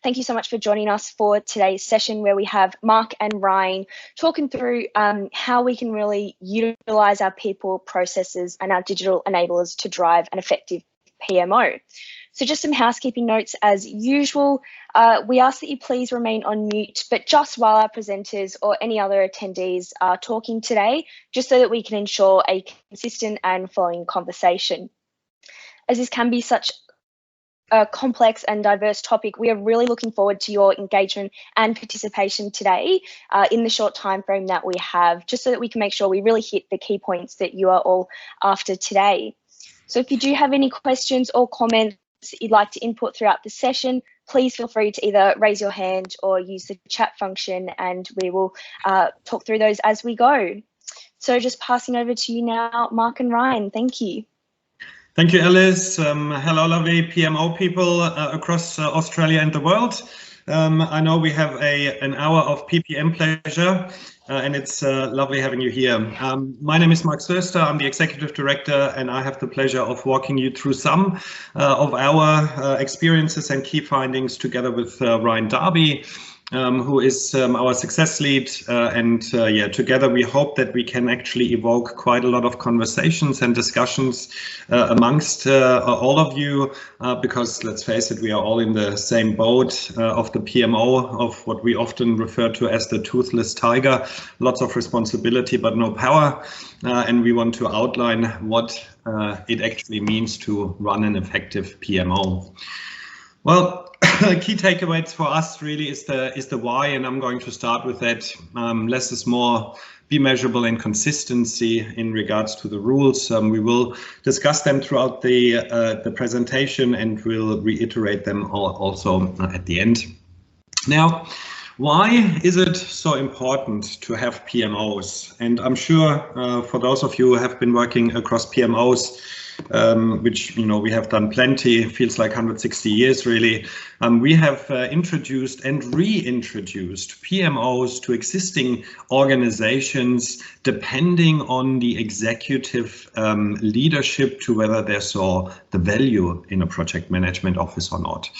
Thank you so much for joining us for today's session, where we have Mark and Ryan talking through how we can really utilize our people, processes, and our digital enablers to drive an effective PMO. So just some housekeeping notes as usual. We ask that you please remain on mute, but just while our presenters or any other attendees are talking today, just so that we can ensure a consistent and flowing conversation. As this can be such a complex and diverse topic, we are really looking forward to your engagement and participation today in the short time frame that we have, just so that we can make sure we really hit the key points that you are all after today. So if you do have any questions or comments that you'd like to input throughout the session, please feel free to either raise your hand or use the chat function, and we will talk through those as we go. So just passing over to you now, Mark and Ryan. Thank you. Thank you, Alice. Hello, lovely PMO people across Australia and the world. I know we have an hour of PPM pleasure, and it's lovely having you here. My name is Mark Söster. I'm the Executive Director, and I have the pleasure of walking you through some of our experiences and key findings together with Ryan Darby, who is our success lead, yeah, together we hope that we can actually evoke quite a lot of conversations and discussions amongst all of you, because let's face it, we are all in the same boat of the PMO, of what we often refer to as the toothless tiger. Lots of responsibility but no power, and we want to outline what it actually means to run an effective PMO. Well, key takeaways for us really is the why, and I'm going to start with that. Less is more, be measurable, and consistency in regards to the rules. We will discuss them throughout the presentation, and we'll reiterate them also at the end. Now, why is it so important to have PMOs? And I'm sure for those of you who have been working across PMOs, which, you know, we have done plenty, feels like 160 years really. We have introduced and reintroduced PMOs to existing organizations, depending on the executive leadership, to whether they saw the value in a project management office or not.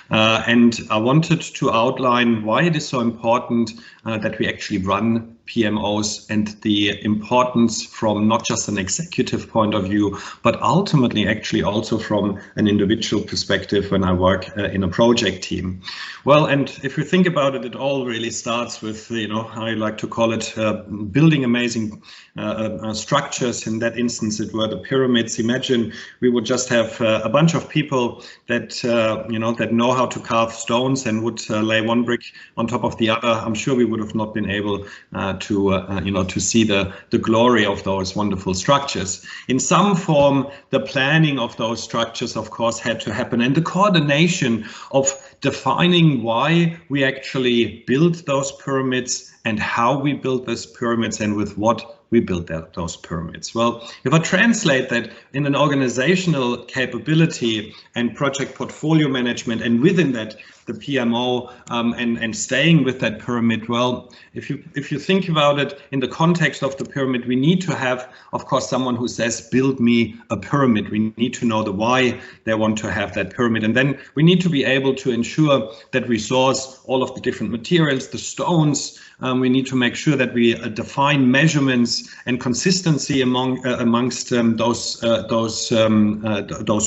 And I wanted to outline why it is so important that we actually run PMOs, and the importance from not just an executive point of view, but ultimately actually also from an individual perspective when I work in a project team. Well, and if you think about it, it all really starts with, you know, I like to call it building amazing structures. In that instance, it were the pyramids. Imagine we would just have a bunch of people that, you know, that know how to carve stones and would lay one brick on top of the other. I'm sure we would have not been able to see the glory of those wonderful structures. In some form, the planning of those structures, of course, had to happen, and the coordination of defining why we actually build those pyramids and how we build those pyramids and with what we build those pyramids. Well, if I translate that in an organizational capability and project portfolio management, and within that the PMO and staying with that pyramid, well, if you think about it in the context of the pyramid, we need to have, of course, someone who says, build me a pyramid. We need to know the why they want to have that pyramid. And then we need to be able to ensure that we source all of the different materials, the stones. We need to make sure that we define measurements and consistency amongst those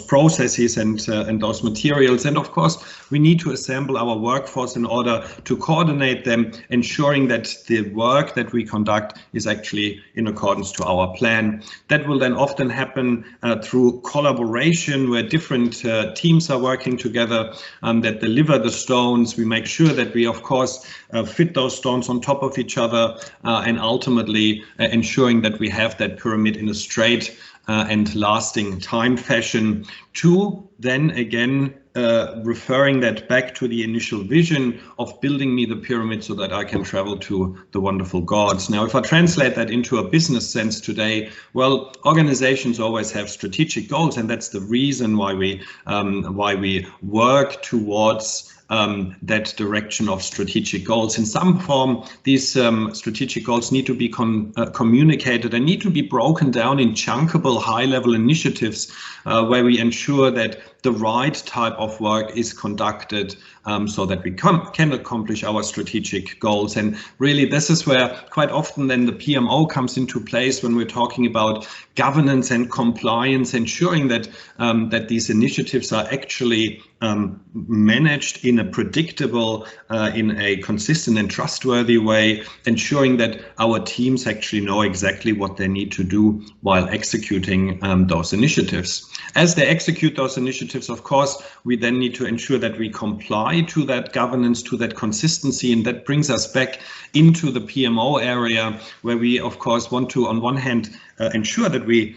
processes and those materials. And of course, we need to assemble our workforce in order to coordinate them, ensuring that the work that we conduct is actually in accordance to our plan. That will then often happen through collaboration, where different teams are working together that deliver the stones. We make sure that we, of course, fit those stones on top of each other, and ultimately ensuring that we have that pyramid in a straight and lasting time fashion, to then again referring that back to the initial vision of building me the pyramid so that I can travel to the wonderful gods. Now, if I translate that into a business sense today, well, organizations always have strategic goals, and that's the reason why we work towards that direction of strategic goals. In some form, these strategic goals need to be communicated and need to be broken down in chunkable high-level initiatives where we ensure that the right type of work is conducted so that we can accomplish our strategic goals. And really, this is where quite often then the PMO comes into place when we're talking about governance and compliance, ensuring that that these initiatives are actually managed in a predictable, in a consistent and trustworthy way, ensuring that our teams actually know exactly what they need to do while executing those initiatives. As they execute those initiatives, of course, we then need to ensure that we comply to that governance, to that consistency, and that brings us back into the PMO area, where we, of course, want to, on one hand, ensure that we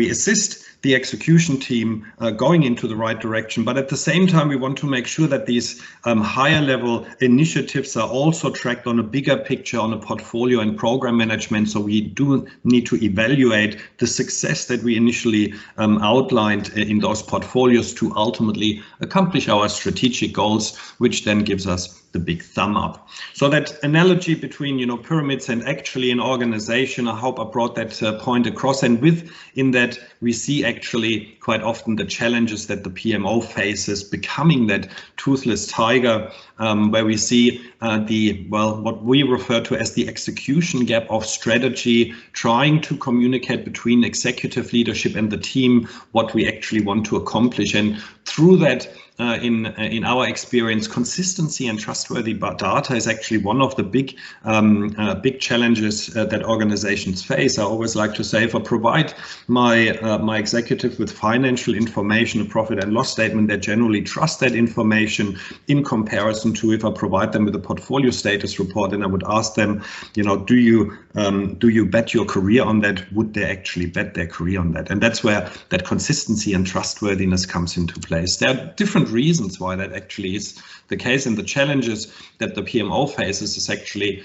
assist the execution team going into the right direction, but at the same time we want to make sure that these higher level initiatives are also tracked on a bigger picture, on a portfolio and program management. So we do need to evaluate the success that we initially outlined in those portfolios to ultimately accomplish our strategic goals, which then gives us the big thumb up. So that analogy between, pyramids and actually an organization, I hope I brought that point across. And within that, we see actually quite often the challenges that the PMO faces, becoming that toothless tiger, where we see what we refer to as the execution gap of strategy, trying to communicate between executive leadership and the team what we actually want to accomplish. And through that, in our experience, consistency and trustworthy data is actually one of the big challenges that organizations face. I always like to say, if I provide my executive with financial information, a profit and loss statement, they generally trust that information in comparison to if I provide them with a portfolio status report and I would ask them, do you bet your career on that? Would they actually bet their career on that? And that's where that consistency and trustworthiness comes into place. There are different reasons why that actually is the case, and the challenges that the PMO faces is actually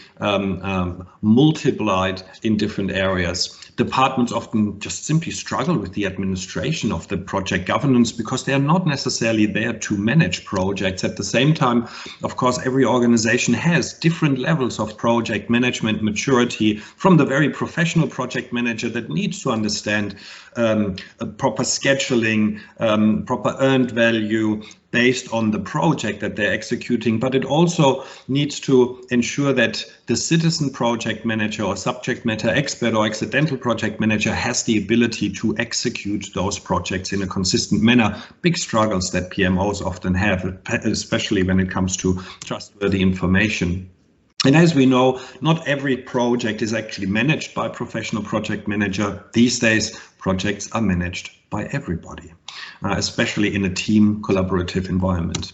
multiplied in different areas. Departments often just simply struggle with the administration of the project governance because they are not necessarily there to manage projects. At the same time, of course, every organization has different levels of project management maturity, from the very professional project manager that needs to understand proper scheduling, proper earned value based on the project that they're executing, but it also needs to ensure that the citizen project manager or subject matter expert or accidental project manager has the ability to execute those projects in a consistent manner. Big struggles that PMOs often have, especially when it comes to trustworthy information. And as we know, not every project is actually managed by a professional project manager. These days, projects are managed by everybody, especially in a team collaborative environment.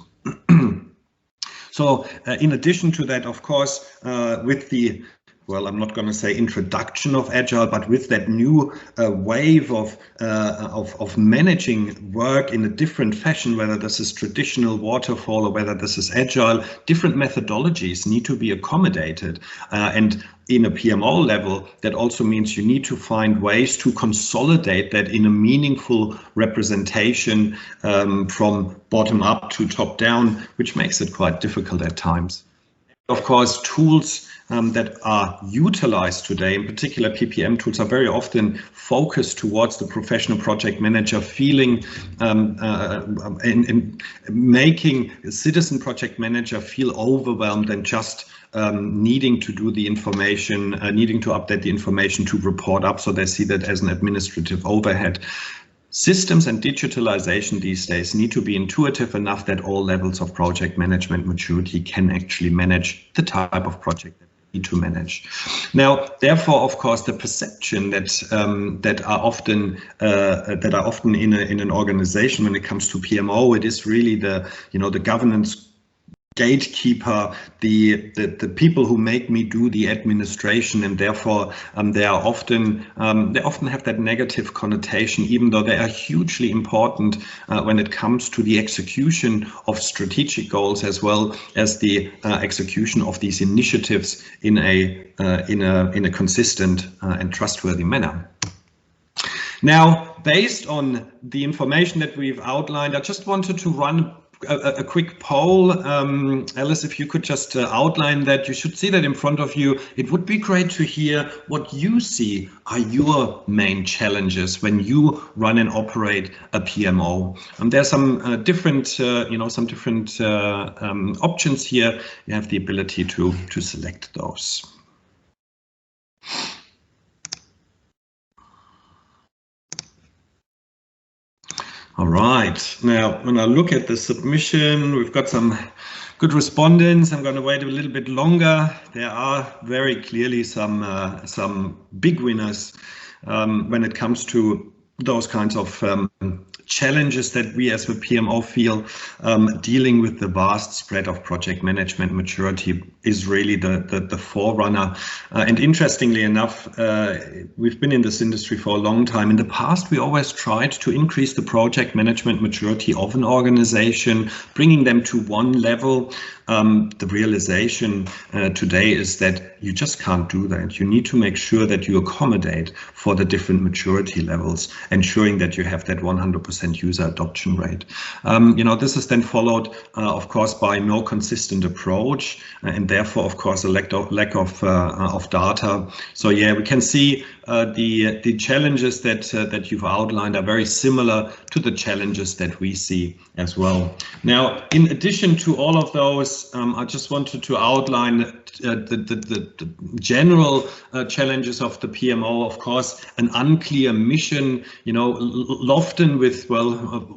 So in addition to that, of course, with the I'm not going to say introduction of Agile, but with that new wave of managing work in a different fashion, whether this is traditional waterfall or whether this is Agile, different methodologies need to be accommodated. And in a PMO level, that also means you need to find ways to consolidate that in a meaningful representation from bottom up to top down, which makes it quite difficult at times. Of course, tools that are utilized today, in particular PPM tools, are very often focused towards the professional project manager feeling and making a citizen project manager feel overwhelmed and just needing to do the information, needing to update the information to report up, so they see that as an administrative overhead. Systems and digitalization these days need to be intuitive enough that all levels of project management maturity can actually manage the type of project that they need to manage. Now, therefore, of course, the perception that are often in an organization when it comes to PMO, it is really the governance gatekeeper, the people who make me do the administration, and therefore they often have that negative connotation, even though they are hugely important when it comes to the execution of strategic goals as well as the execution of these initiatives in a consistent and trustworthy manner. Now, based on the information that we've outlined, I just wanted to run a quick poll. Alice, if you could just outline that. You should see that in front of you. It would be great to hear what you see are your main challenges when you run and operate a PMO. There are some different, some different options here. You have the ability to select those. All right, now when I look at the submission, we've got some good respondents. I'm going to wait a little bit longer. There are very clearly some big winners when it comes to those kinds of challenges that we as a PMO feel dealing with the vast spread of project management maturity is really the forerunner. And interestingly enough, we've been in this industry for a long time. In the past, we always tried to increase the project management maturity of an organization, bringing them to one level. The realization today is that you just can't do that. You need to make sure that you accommodate for the different maturity levels, ensuring that you have that 100% user adoption rate. This is then followed, of course, by a more consistent approach, and therefore, of course, a lack of data. So yeah, we can see the challenges that you've outlined are very similar to the challenges that we see as well. Now, in addition to all of those, I just wanted to outline the general challenges of the PMO. Of course, an unclear mission, often with,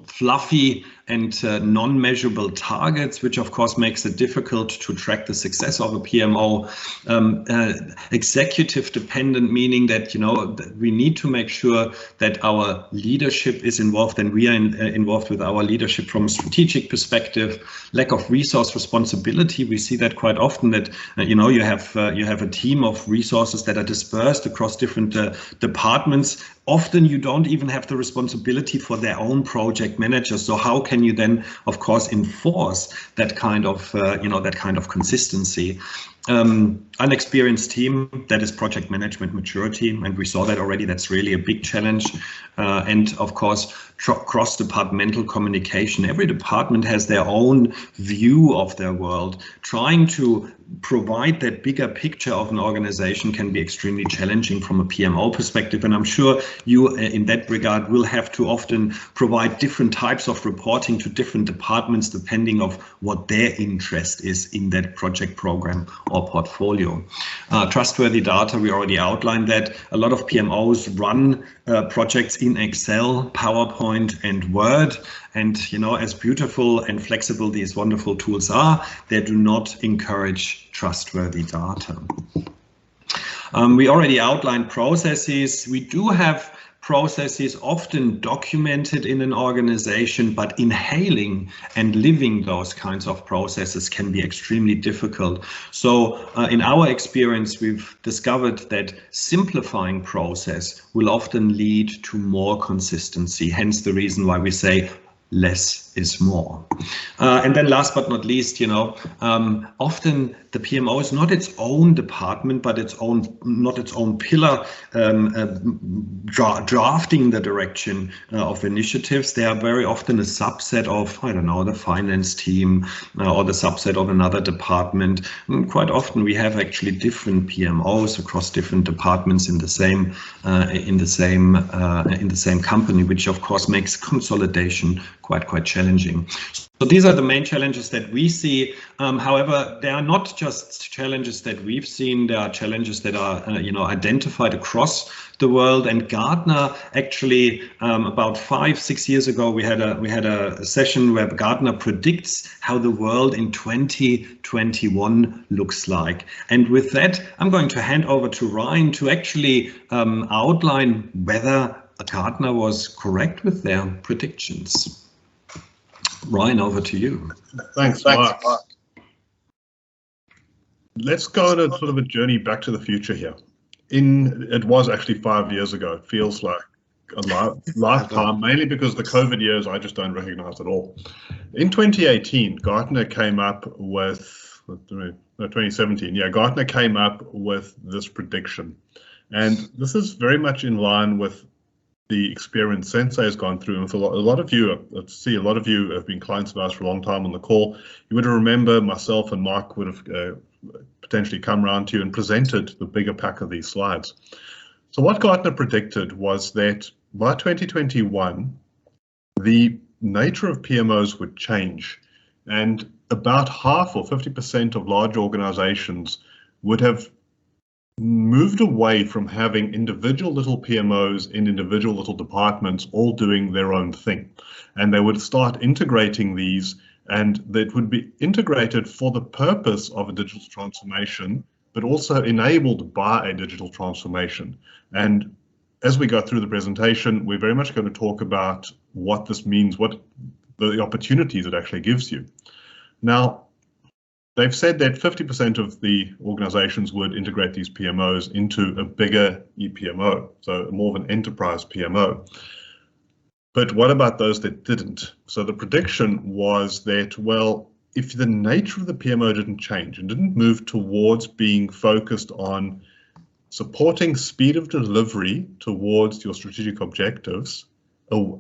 fluffy and non-measurable targets, which of course makes it difficult to track the success of a PMO. Executive dependent, meaning that we need to make sure that our leadership is involved and we are involved with our leadership from a strategic perspective. Lack of resource responsibility, we see that quite often, that you have a team of resources that are dispersed across different departments. Often you don't even have the responsibility for their own project managers. So how can you then, of course, enforce that kind of consistency? Unexperienced team, that is project management maturity, and we saw that already. That's really a big challenge. And of course, cross-departmental communication. Every department has their own view of their world. Trying to provide that bigger picture of an organization can be extremely challenging from a PMO perspective, and I'm sure you in that regard will have to often provide different types of reporting to different departments depending of what their interest is in that project program or portfolio. Trustworthy data, we already outlined that. A lot of PMOs run projects in Excel, PowerPoint and Word. And as beautiful and flexible these wonderful tools are, they do not encourage trustworthy data. We already outlined processes. We do have processes often documented in an organization, but inhaling and living those kinds of processes can be extremely difficult. So in our experience, we've discovered that simplifying process will often lead to more consistency, hence the reason why we say less is more. And then last but not least, often the PMO is not its own department, but not its own pillar drafting the direction of initiatives. They are very often a subset of, the finance team or the subset of another department. Quite often we have actually different PMOs across different departments in the same company, which of course makes consolidation quite challenging. So these are the main challenges that we see. However, they are not just challenges that we've seen. There are challenges that are identified across the world. And Gartner actually about 5-6 years ago, we had a session where Gartner predicts how the world in 2021 looks like. And with that, I'm going to hand over to Ryan to actually outline whether Gartner was correct with their predictions. Ryan, over to you. Thanks, Mark. Let's go on a sort of a journey back to the future here. It was actually 5 years ago. It feels like a lifetime, mainly because the COVID years I just don't recognize at all. In 2018, Gartner came up with, 2017, Gartner came up with this prediction. And this is very much in line with the experience Sensei has gone through, and with a lot of you, let's see, a lot of you have been clients of ours for a long time on the call. You would remember myself and Mark would have potentially come around to you and presented the bigger pack of these slides. So what Gartner predicted was that by 2021, the nature of PMOs would change, and about half or 50% of large organizations would have moved away from having individual little PMOs in individual little departments all doing their own thing. And they would start integrating these, and that would be integrated for the purpose of a digital transformation, but also enabled by a digital transformation. And as we go through the presentation, we're very much going to talk about what this means, what the opportunities it actually gives you. Now, they've said that 50% of the organizations would integrate these PMOs into a bigger ePMO, so more of an enterprise PMO. But what about those that didn't? So the prediction was that, well, if the nature of the PMO didn't change and didn't move towards being focused on supporting speed of delivery towards your strategic objectives,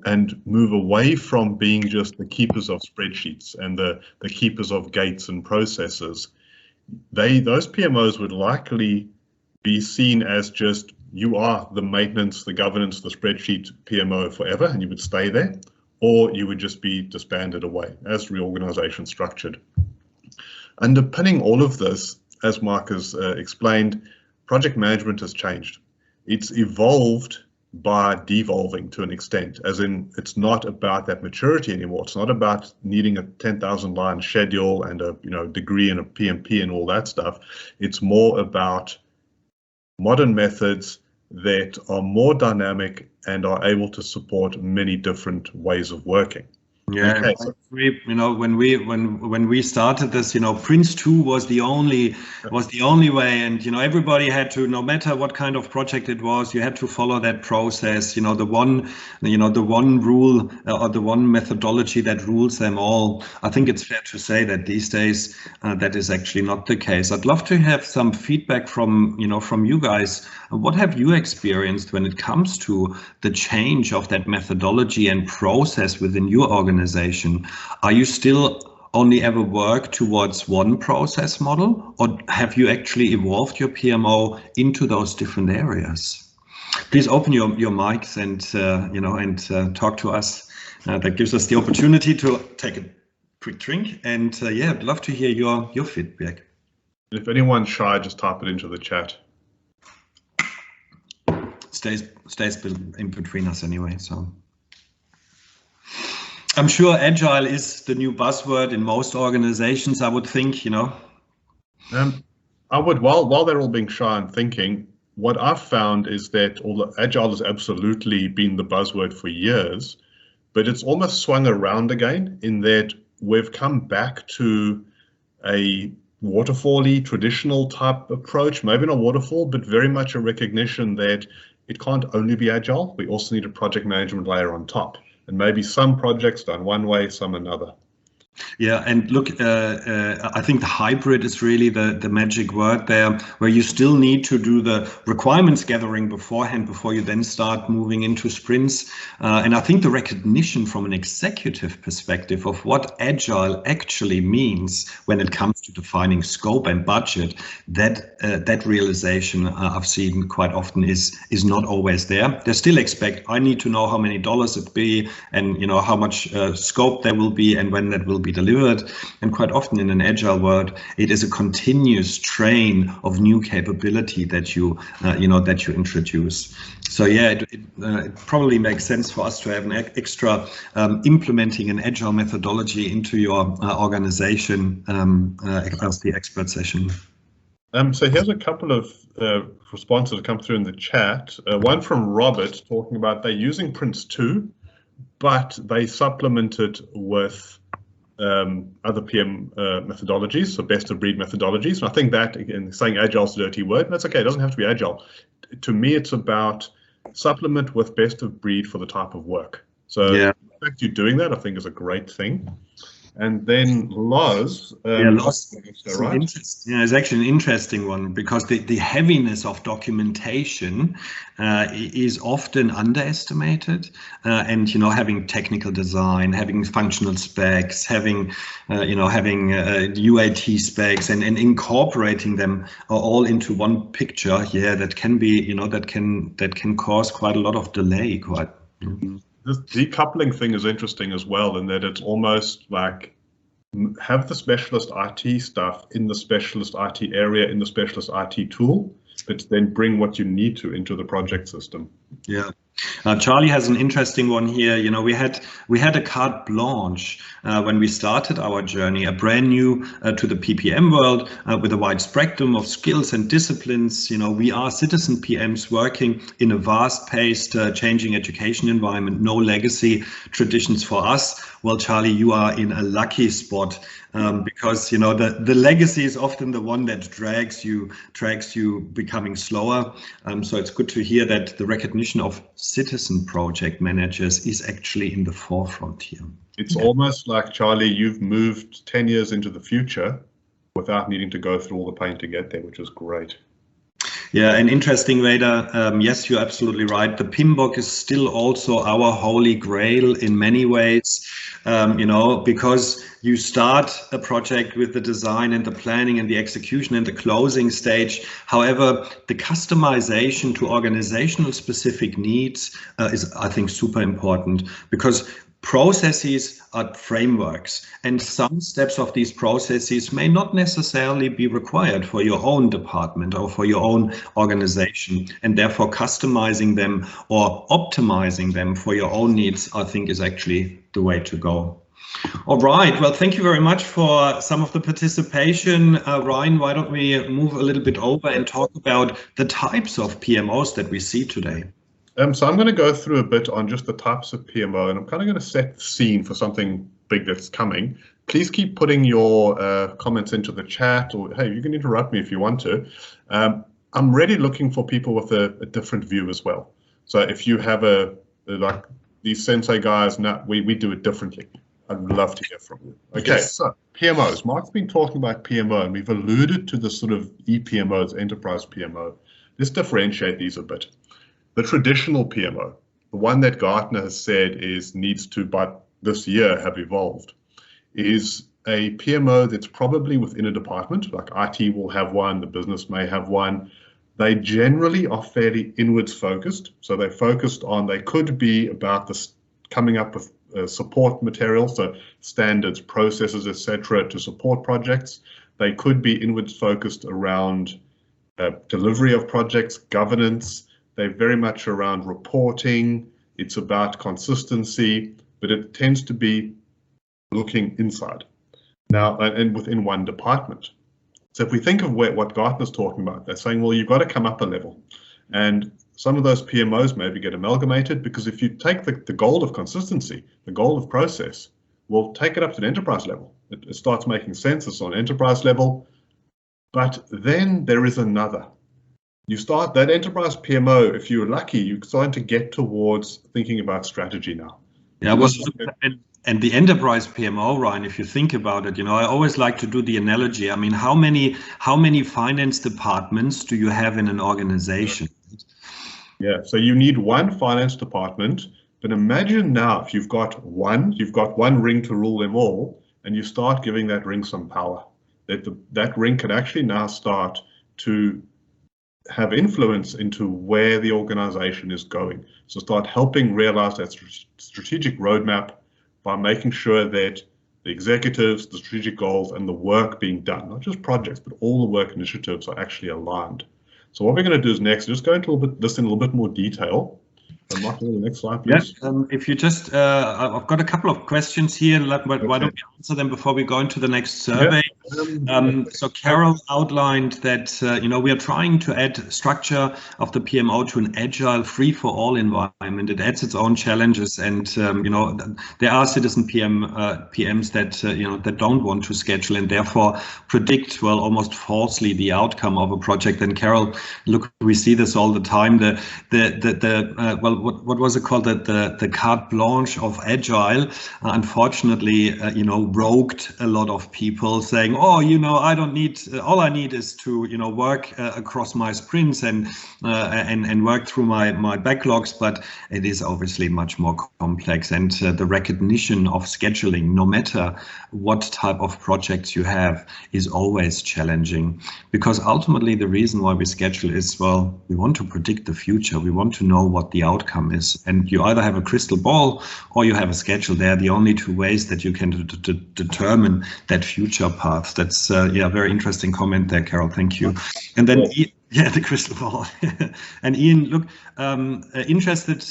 and move away from being just the keepers of spreadsheets and the keepers of gates and processes, those PMOs would likely be seen as just, you are the maintenance, the governance, the spreadsheet PMO forever, and you would stay there, or you would just be disbanded away as reorganization structured. Underpinning all of this, as Mark has explained, project management has changed. It's evolved by devolving to an extent, as in it's not about that maturity anymore. It's not about needing a 10,000 line schedule and a degree in a PMP and all that stuff. It's more about modern methods that are more dynamic and are able to support many different ways of working. Yeah, okay. When we started this, Prince 2 was the only way, and everybody had to, no matter what kind of project it was, you had to follow that process. The one rule or the one methodology that rules them all. I think it's fair to say that these days that is actually not the case. I'd love to have some feedback from you guys. What have you experienced when it comes to the change of that methodology and process within your organization? Are you still only ever work towards one process model, or have you actually evolved your PMO into those different areas? Please open your mics and talk to us. That gives us the opportunity to take a quick drink, and I'd love to hear your feedback. If anyone's shy, just type it into the chat. Stays in between us anyway, so. I'm sure agile is the new buzzword in most organizations, I would think, I would, while they're all being shy and thinking, what I've found is that although agile has absolutely been the buzzword for years, but it's almost swung around again in that we've come back to a waterfall-y traditional type approach, maybe not waterfall, but very much a recognition that it can't only be agile. We also need a project management layer on top, and maybe some projects done one way, some another. Yeah, and look, I think the hybrid is really the magic word there, where you still need to do the requirements gathering beforehand before you then start moving into sprints. And I think the recognition from an executive perspective of what agile actually means when it comes to defining scope and budget, that realization I've seen quite often is not always there. They still expect, I need to know how many dollars it be, and how much scope there will be, and when that will be delivered. And quite often in an agile world, it is a continuous train of new capability that you introduce. So it probably makes sense for us to have an extra implementing an agile methodology into your organization as the expert session. So here's a couple of responses that come through in the chat. One from Robert talking about they're using Prince 2, but they supplement it with other PM methodologies, so best of breed methodologies. And I think that, again, saying agile is a dirty word, and that's okay, it doesn't have to be agile. To me, it's about supplement with best of breed for the type of work. So the fact you're doing that, I think, is a great thing. And then Loz. Loz. Right? It's actually an interesting one, because the heaviness of documentation is often underestimated, and having technical design, having functional specs, having UAT specs, and incorporating them all into one picture. That can be that can cause quite a lot of delay. This decoupling thing is interesting as well, in that it's almost like have the specialist IT stuff in the specialist IT area, in the specialist IT tool, but then bring what you need to into the project system. Yeah. Charlie has an interesting one here. We had a carte blanche when we started our journey, a brand new to the PPM world, with a wide spectrum of skills and disciplines. We are citizen PMs working in a fast-paced, changing education environment, no legacy traditions for us. Well, Charlie, you are in a lucky spot, because the legacy is often the one that drags you becoming slower. So it's good to hear that the recognition of citizen project managers is actually in the forefront here. It's almost like, Charlie, you've moved 10 years into the future without needing to go through all the pain to get there, which is great. Yeah, and interesting, Vader. Yes, you're absolutely right. The PMBOK is still also our holy grail in many ways, because you start a project with the design and the planning and the execution and the closing stage. However, the customization to organizational specific needs is, I think, super important, because processes are frameworks, and some steps of these processes may not necessarily be required for your own department or for your own organization, and therefore customizing them or optimizing them for your own needs, I think, is actually the way to go. All right, well, thank you very much for some of the participation. Ryan, why don't we move a little bit over and talk about the types of PMOs that we see today? So I'm going to go through a bit on just the types of PMO, and I'm kind of going to set the scene for something big that's coming. Please keep putting your comments into the chat, or hey, you can interrupt me if you want to. I'm really looking for people with a different view as well. So if you have like these Sensei guys, no, we do it differently. I'd love to hear from you. Okay, yes. So PMOs. Mark's been talking about PMO, and we've alluded to the sort of ePMOs, enterprise PMO. Let's differentiate these a bit. The traditional PMO, the one that Gartner has said needs to, by this year, have evolved, is a PMO that's probably within a department, like IT will have one, the business may have one. They generally are fairly inwards focused. So they're focused on, they could be about this coming up with support material, so standards, processes, etc., to support projects. They could be inwards focused around delivery of projects, governance. They're very much around reporting. It's about consistency, but it tends to be looking inside now and within one department. So if we think of what Gartner's talking about, they're saying, well, you've got to come up a level. And some of those PMOs maybe get amalgamated, because if you take the goal of consistency, the goal of process, we'll take it up to the enterprise level. It starts making sense. It's on enterprise level. But then there is another. You start that enterprise PMO, if you're lucky, you're starting to get towards thinking about strategy now. Yeah, and the enterprise PMO, Ryan, if you think about it, I always like to do the analogy. I mean, how many finance departments do you have in an organization? Yeah, so you need one finance department, but imagine now if you've got one ring to rule them all, and you start giving that ring some power. That ring can actually now start to have influence into where the organization is going. So start helping realize that strategic roadmap by making sure that the executives, the strategic goals, and the work being done, not just projects, but all the work initiatives are actually aligned. So what we're going to do is next, just go into this in a little bit more detail. Mark, the next slide, please. Yeah, if you just, I've got a couple of questions here. Why don't we answer them before we go into the next survey? Yeah. So Carol outlined that we are trying to add structure of the PMO to an agile, free-for-all environment. It adds its own challenges, and there are citizen PMs that that don't want to schedule and therefore predict, well, almost falsely the outcome of a project. And Carol, look, we see this all the time. well, what was it called? The carte blanche of agile, unfortunately, rogued a lot of people saying, oh, I don't need, all I need is to, work across my sprints and work through my backlogs. But it is obviously much more complex, and the recognition of scheduling, no matter what type of projects you have, is always challenging, because ultimately the reason why we schedule is, well, we want to predict the future. We want to know what the outcome is, and you either have a crystal ball or you have a schedule. They're the only two ways that you can determine that future path. That's very interesting comment there, Carol. Thank you. And then the crystal ball. And Ian, look, interested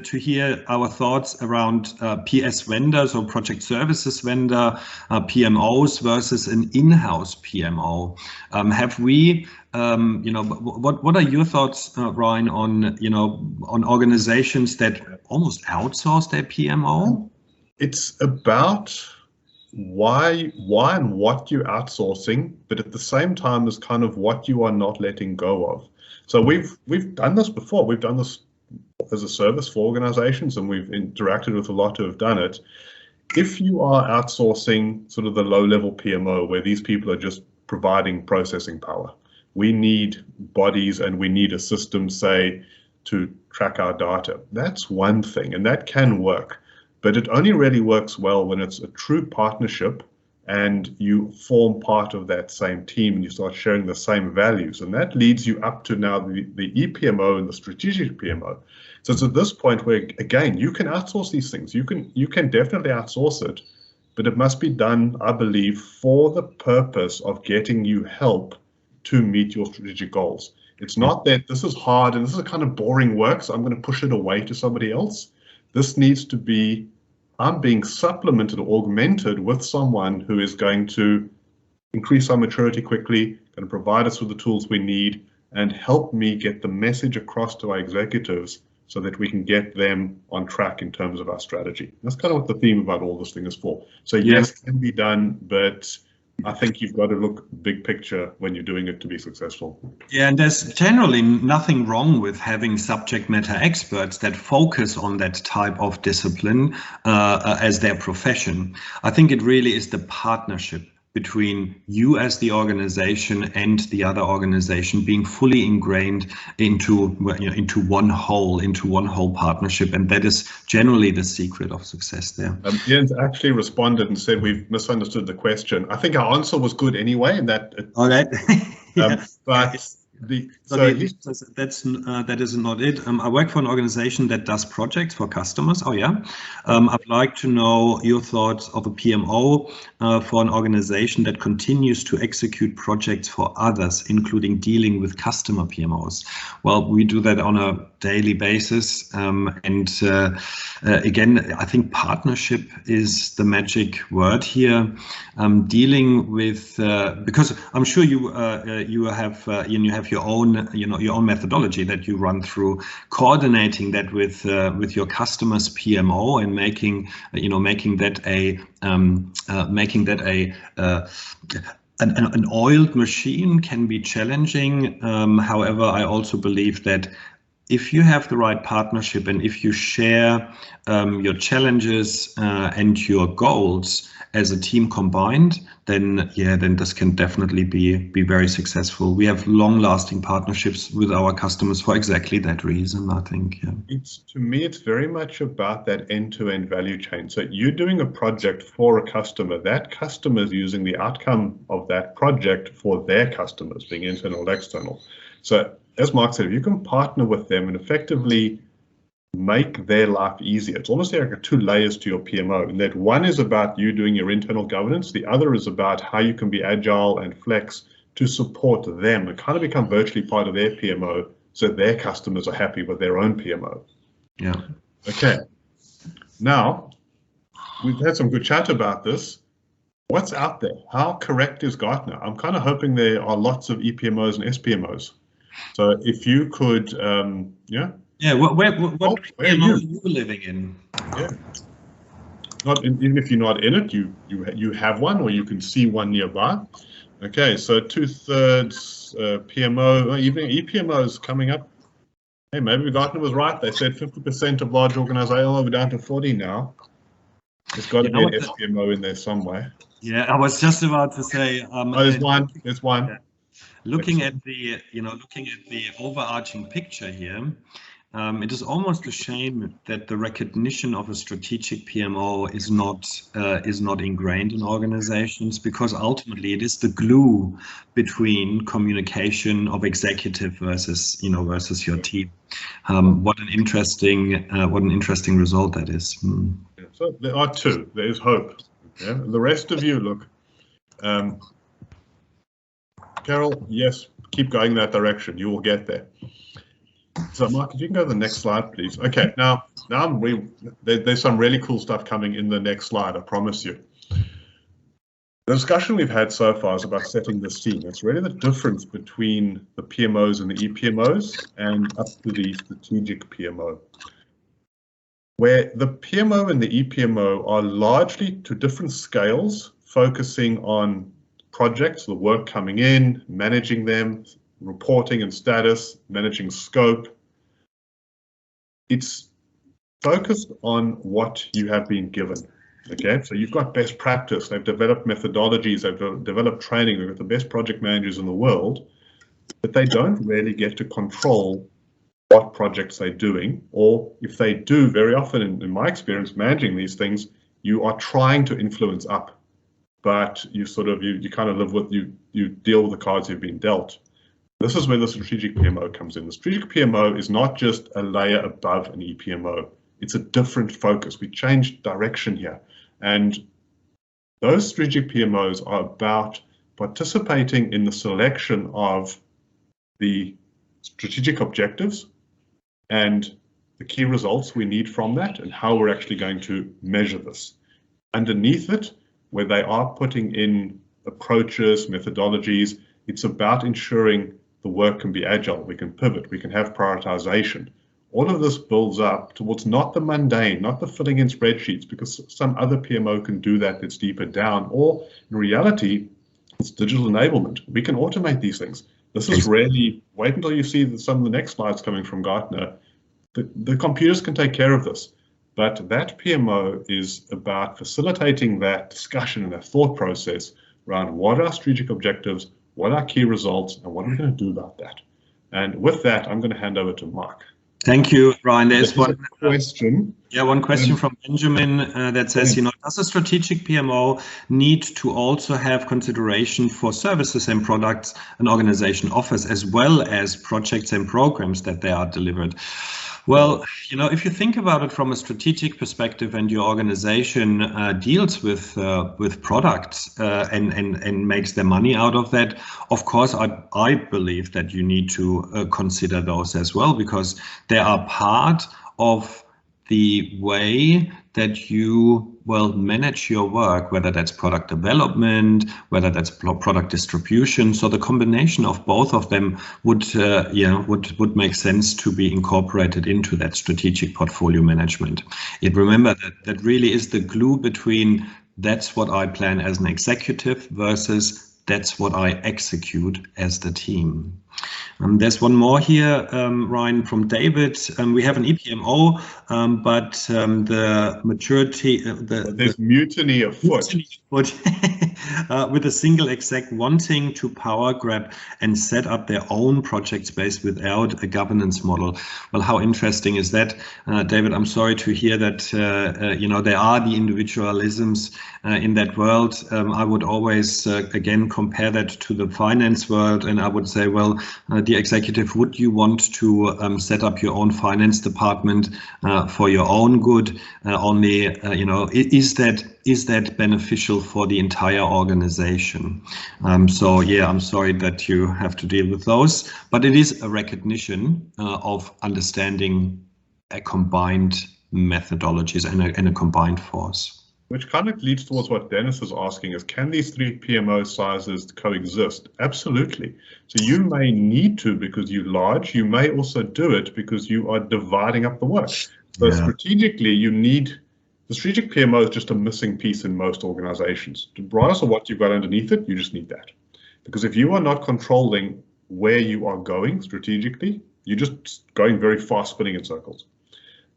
to hear our thoughts around PS vendors or project services vendor, PMOs versus an in-house PMO. Have we, what are your thoughts, Ryan, on organizations that almost outsource their PMO? It's about why and what you're outsourcing, but at the same time is kind of what you are not letting go of. So we've done this before. We've done this as a service for organizations, and we've interacted with a lot who have done it. If you are outsourcing sort of the low-level PMO, where these people are just providing processing power, we need bodies and we need a system, say, to track our data. That's one thing, and that can work. But it only really works well when it's a true partnership and you form part of that same team and you start sharing the same values. And that leads you up to now the ePMO and the strategic PMO. So it's at this point where, again, you can outsource these things. You can definitely outsource it, but it must be done, I believe, for the purpose of getting you help to meet your strategic goals. It's not that this is hard and this is kind of boring work, so I'm going to push it away to somebody else. This needs to be, I'm being supplemented or augmented with someone who is going to increase our maturity quickly, going to provide us with the tools we need, and help me get the message across to our executives so that we can get them on track in terms of our strategy. That's kind of what the theme about all this thing is for. So yes, it can be done, but I think you've got to look big picture when you're doing it to be successful. Yeah, and there's generally nothing wrong with having subject matter experts that focus on that type of discipline as their profession. I think it really is the partnership between you as the organization and the other organization being fully ingrained into one whole partnership, and that is generally the secret of success there. Ian's actually responded and said we've misunderstood the question. I think our answer was good anyway, and that. Okay. But that is not it. I work for an organization that does projects for customers. Oh yeah. I'd like to know your thoughts of a PMO for an organization that continues to execute projects for others, including dealing with customer PMOs. Well, we do that on a daily basis. Again, I think partnership is the magic word here. Dealing with, because I'm sure you have your own methodology that you run through, coordinating that with your customers' PMO and making that an oiled machine can be challenging. However, I also believe that if you have the right partnership and if you share your challenges and your goals as a team combined, then this can definitely be very successful. We have long-lasting partnerships with our customers for exactly that reason, I think. Yeah. To me, it's very much about that end-to-end value chain. So you're doing a project for a customer. That customer is using the outcome of that project for their customers, being internal or external. So as Mark said, if you can partner with them and effectively make their life easier, it's almost like two layers to your PMO. And that one is about you doing your internal governance. The other is about how you can be agile and flex to support them and kind of become virtually part of their PMO so their customers are happy with their own PMO. Yeah. Okay. Now, we've had some good chat about this. What's out there? How correct is Gartner? I'm kind of hoping there are lots of EPMOs and SPMOs. So if you could, Yeah, what PMO are you living in? Yeah. Even if you're not in it, you have one or you can see one nearby. Okay, so 2/3 PMO, even EPMO is coming up. Hey, maybe Gartner was right. They said 50% of large organizations. We're down to 40 now. There's got to be an SPMO in there somewhere. Yeah, I was just about to say. There's one. There's one. Yeah. Looking at the overarching picture here, it is almost a shame that the recognition of a strategic PMO is not ingrained in organizations, because ultimately it is the glue between communication of executive versus your team. What an interesting result that is. So there are two. There is hope. Yeah. The rest of you, look. Carol, yes, keep going that direction. You will get there. So, Mark, if you can go to the next slide, please. Okay, now there's some really cool stuff coming in the next slide, I promise you. The discussion we've had so far is about setting the scene. It's really the difference between the PMOs and the EPMOs and up to the strategic PMO, where the PMO and the EPMO are largely to different scales, focusing on projects, the work coming in, managing them, reporting and status, managing scope. It's focused on what you have been given. Okay, so you've got best practice, they've developed methodologies, they've developed training, they've got the best project managers in the world, but they don't really get to control what projects they're doing, or if they do, very often in my experience managing these things, you are trying to influence up, but you kind of live with, you deal with the cards you've been dealt. This is where the strategic PMO comes in. The strategic PMO is not just a layer above an EPMO. It's a different focus. We changed direction here. And those strategic PMOs are about participating in the selection of the strategic objectives and the key results we need from that and how we're actually going to measure this. Underneath it, where they are putting in approaches, methodologies, it's about ensuring the work can be agile, we can pivot, we can have prioritization. All of this builds up towards not the mundane, not the filling in spreadsheets, because some other PMO can do that that's deeper down, or in reality, it's digital enablement. We can automate these things. This is really, wait until you see some of the next slides coming from Gartner. The computers can take care of this, but that PMO is about facilitating that discussion and that thought process around what are our strategic objectives, what are key results, and what are we going to do about that? And with that, I'm going to hand over to Mark. Thank you, Ryan. There's one question. One question from Benjamin that says, does a strategic PMO need to also have consideration for services and products an organization offers, as well as projects and programs that they are delivered? Well, if you think about it from a strategic perspective, and your organization deals with products and makes their money out of that, of course, I believe that you need to consider those as well, because they are part of the way that you manage your work, whether that's product development, whether that's product distribution. So the combination of both of them would make sense to be incorporated into that strategic portfolio management. Remember that really is the glue between that's what I plan as an executive versus that's what I execute as the team. There's one more here, Ryan, from David. We have an EPMO, but the maturity... There's mutiny afoot. With a single exec wanting to power grab and set up their own project space without a governance model. Well, how interesting is that? David, I'm sorry to hear that, there are the individualisms in that world. I would always, again, compare that to the finance world, and I would say, well, dear executive, would you want to set up your own finance department for your own good? Is that beneficial for the entire organization? So yeah, I'm sorry that you have to deal with those, but it is a recognition of understanding a combined methodologies and a combined force. Which kind of leads towards what Dennis is asking is, can these three PMO sizes coexist? Absolutely. So you may need to because you're large. You may also do it because you are dividing up the work. So strategically, you need, the strategic PMO is just a missing piece in most organizations. Regardless of what you've got underneath it, you just need that. Because if you are not controlling where you are going strategically, You're just going very fast, spinning in circles.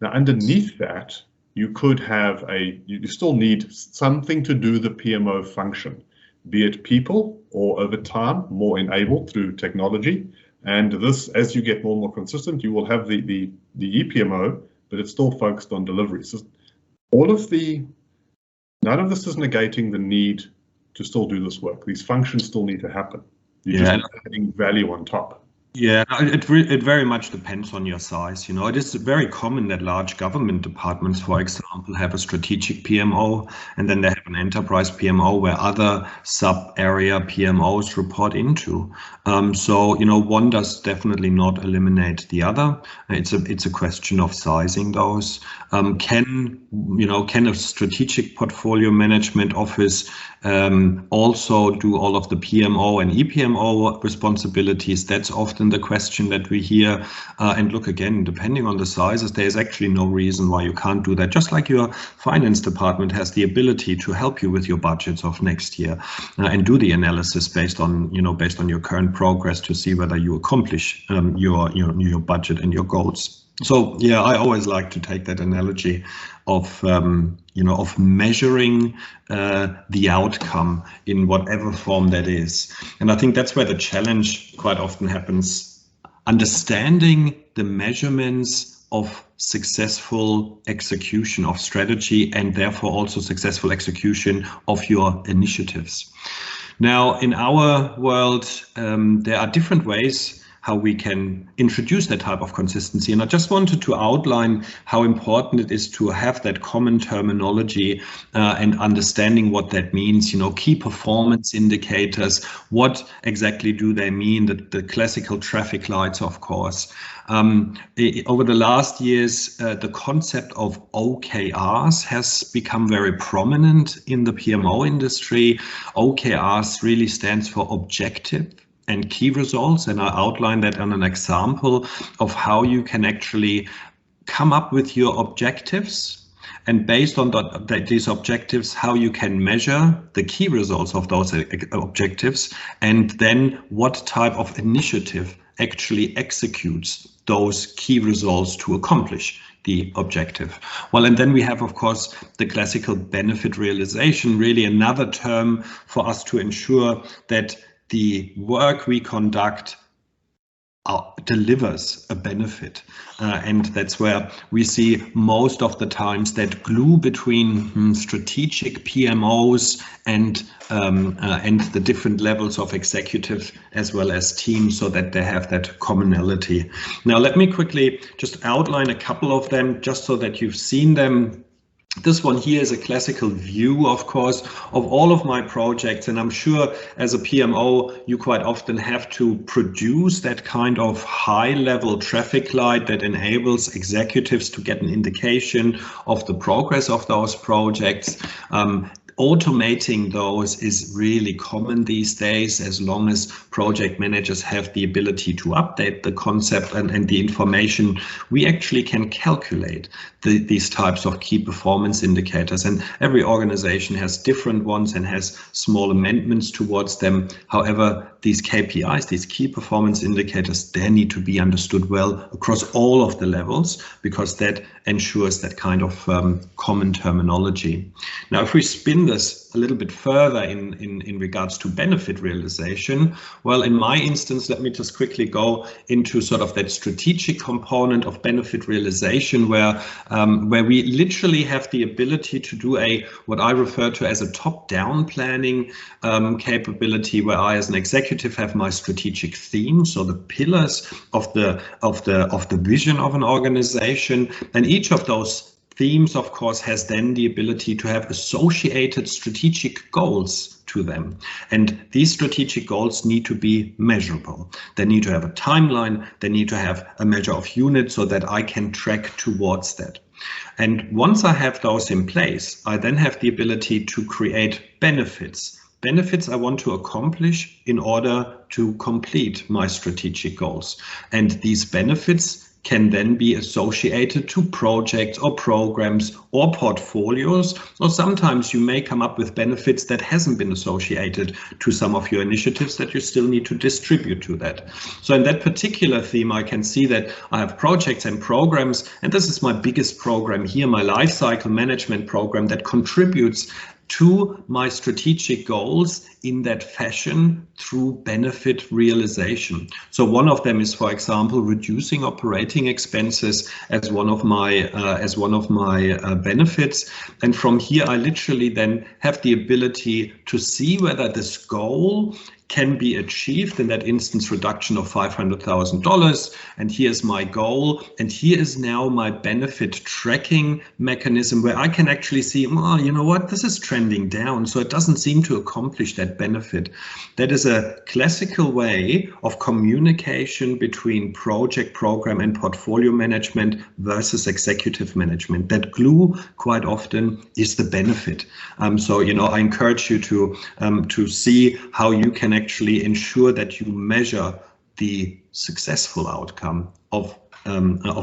Now, underneath that, you could have you still need something to do the PMO function, be it people or over time, more enabled through technology. And this, as you get more and more consistent, you will have the ePMO, but it's still focused on delivery. So none of this is negating the need to still do this work. These functions still need to happen. You're just adding value on top. Yeah, it very much depends on your size. It is very common that large government departments, for example, have a strategic PMO, and then they have an enterprise PMO where other sub-area PMOs report into. So, one does definitely not eliminate the other. It's a question of sizing those. Can a strategic portfolio management office also do all of the PMO and ePMO responsibilities? That's often the question that we hear. And look, again, depending on the sizes, there's actually no reason why you can't do that. Just like your finance department has the ability to help you with your budgets of next year and do the analysis based on your current progress to see whether you accomplish your budget and your goals. So yeah, I always like to take that analogy of measuring the outcome in whatever form that is. And I think that's where the challenge quite often happens, understanding the measurements of successful execution of strategy and therefore also successful execution of your initiatives. Now, in our world, there are different ways how we can introduce that type of consistency. And I just wanted to outline how important it is to have that common terminology and understanding what that means. Key performance indicators, what exactly do they mean? The classical traffic lights, of course. Over the last years, the concept of OKRs has become very prominent in the PMO industry. OKRs really stands for objective and key results, and I outline that on an example of how you can actually come up with your objectives, and based on these objectives, how you can measure the key results of those objectives, and then what type of initiative actually executes those key results to accomplish the objective. Well, and then we have, of course, the classical benefit realization, really another term for us to ensure that the work we conduct delivers a benefit. And that's where we see most of the times that glue between strategic PMOs and the different levels of executive as well as teams, so that they have that commonality. Now, let me quickly just outline a couple of them just so that you've seen them. This one here is a classical view, of course, of all of my projects, and I'm sure as a PMO you quite often have to produce that kind of high-level traffic light that enables executives to get an indication of the progress of those projects. Automating those is really common these days, as long as project managers have the ability to update the concept and the information. We actually can calculate these types of key performance indicators, and every organization has different ones and has small amendments towards them. However, these KPIs, these key performance indicators, they need to be understood well across all of the levels, because that ensures that kind of common terminology. Now, if we spin this a little bit further in regards to benefit realization, well, in my instance, let me just quickly go into sort of that strategic component of benefit realization, where we literally have the ability to do what I refer to as a top-down planning capability, where I, as an executive, have my strategic theme, so the pillars of the vision of an organization, and each of those themes, of course, has then the ability to have associated strategic goals to them. And these strategic goals need to be measurable. They need to have a timeline. They need to have a measure of units so that I can track towards that. And once I have those in place, I then have the ability to create benefits. Benefits I want to accomplish in order to complete my strategic goals. And these benefits can then be associated to projects or programs or portfolios, or sometimes you may come up with benefits that hasn't been associated to some of your initiatives that you still need to distribute to that. So in that particular theme, I can see that I have projects and programs, and this is my biggest program here, my life cycle management program, that contributes to my strategic goals in that fashion through benefit realization. So one of them is, for example, reducing operating expenses as one of my benefits. And from here, I literally then have the ability to see whether this goal can be achieved, in that instance reduction of $500,000, and here's my goal, and here is now my benefit tracking mechanism where I can actually see, well, you know what, this is trending down, so it doesn't seem to accomplish that benefit. That is a classical way of communication between project, program, and portfolio management versus executive management. That glue quite often is the benefit. So, you know, I encourage you to see how you can actually ensure that you measure the successful outcome of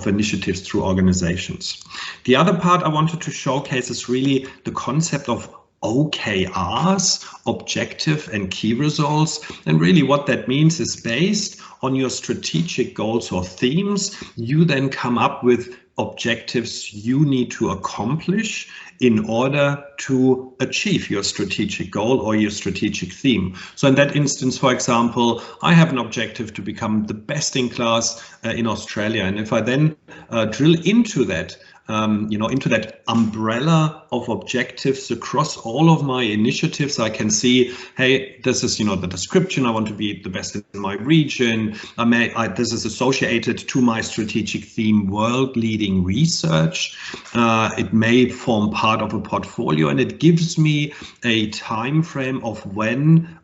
initiatives through organizations. The other part I wanted to showcase is really the concept of OKRs, objective and key results. And really what that means is, based on your strategic goals or themes, you then come up with objectives you need to accomplish in order to achieve your strategic goal or your strategic theme. So in that instance, for example, I have an objective to become the best in class in Australia. And if I then drill into that, into that umbrella of objectives across all of my initiatives, I can see, hey, this is, the description. I want to be the best in my region. This is associated to my strategic theme, world-leading research. It may form part of a portfolio, and it gives me a time frame of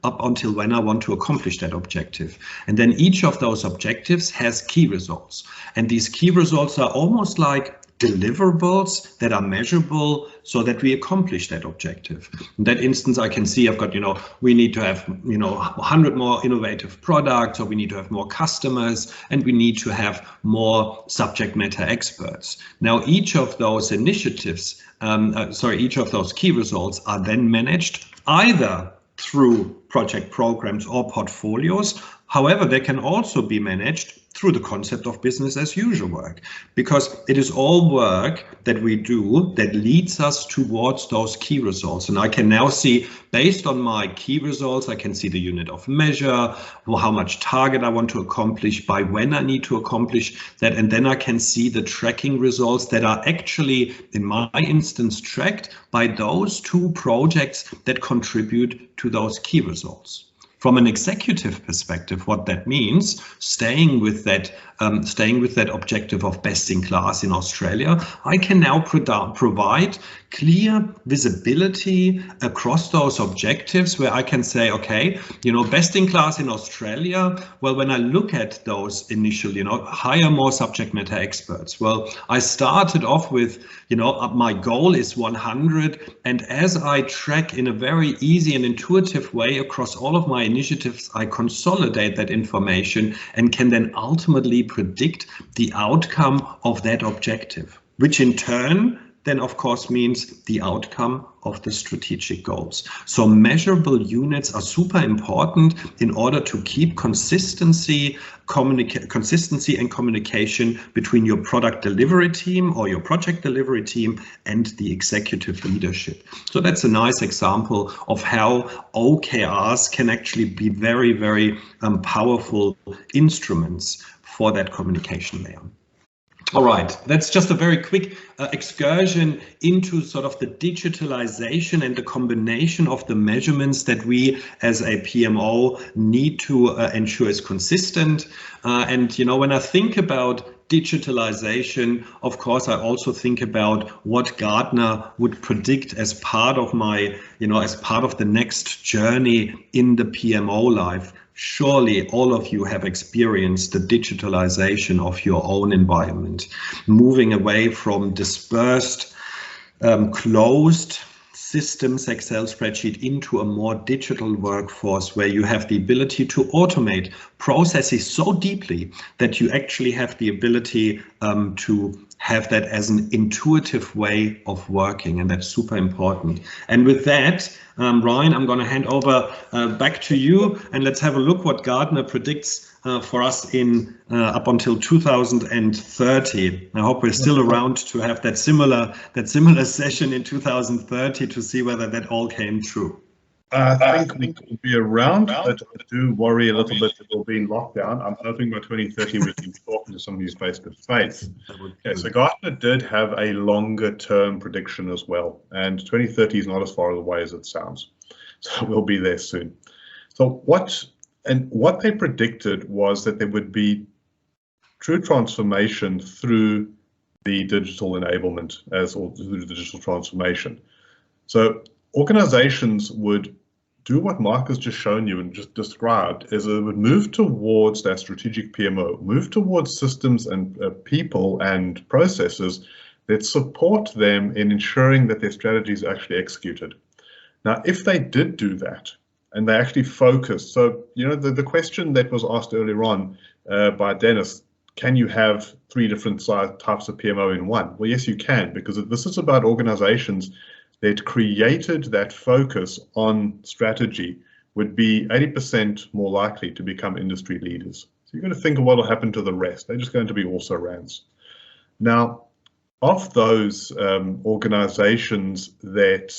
up until when I want to accomplish that objective. And then each of those objectives has key results, and these key results are almost like deliverables that are measurable so that we accomplish that objective. In that instance, I can see I've got, we need to have, 100 more innovative products, or we need to have more customers, and we need to have more subject matter experts. Now, each of those initiatives, each of those key results are then managed either through project programs or portfolios. However, they can also be managed through the concept of business as usual work, because it is all work that we do that leads us towards those key results. And I can now see, based on my key results, I can see the unit of measure, how much target I want to accomplish, by when I need to accomplish that. And then I can see the tracking results that are actually, in my instance, tracked by those 2 projects that contribute to those key results. From an executive perspective, what that means, staying with that objective of best in class in Australia, I can now provide clear visibility across those objectives, where I can say, okay, best in class in Australia. Well, when I look at those initial, hire more subject matter experts. Well, I started off with, my goal is 100. And as I track in a very easy and intuitive way across all of my initiatives, I consolidate that information and can then ultimately predict the outcome of that objective, which in turn then of course means the outcome of the strategic goals. So measurable units are super important in order to keep consistency and communication between your product delivery team or your project delivery team and the executive leadership. So that's a nice example of how OKRs can actually be very, very powerful instruments for that communication layer. All right, that's just a very quick excursion into sort of the digitalization and the combination of the measurements that we as a PMO need to ensure is consistent. And when I think about digitalization, of course, I also think about what Gartner would predict as part of my, as part of the next journey in the PMO life. Surely all of you have experienced the digitalization of your own environment, moving away from dispersed, closed, systems, Excel spreadsheet, into a more digital workforce where you have the ability to automate processes so deeply that you actually have the ability to have that as an intuitive way of working, and that's super important. And with that, Ryan, I'm going to hand over back to you, and let's have a look what Gartner predicts for us in up until 2030. I hope we're still around to have that similar session in 2030 to see whether that all came true. I think we will be around, but I do worry a little bit that we'll be in lockdown. I'm hoping by 2030 we can be talking to some of these face to face. Okay, so Gartner did have a longer term prediction as well, and 2030 is not as far away as it sounds. So we'll be there soon. So what they predicted was that there would be true transformation through the digital enablement or through the digital transformation. So organizations would do what Mark has just shown you and just described, is it would move towards that strategic PMO, move towards systems and people and processes that support them in ensuring that their strategies are actually executed. Now, if they did do that, and they actually focused, so, you know, the question that was asked earlier on by Dennis, can you have 3 different types of PMO in one? Well, yes, you can, because this is about organizations that created that focus on strategy would be 80% more likely to become industry leaders. So you're going to think of what will happen to the rest. They're just going to be also rans. Now, of those organizations that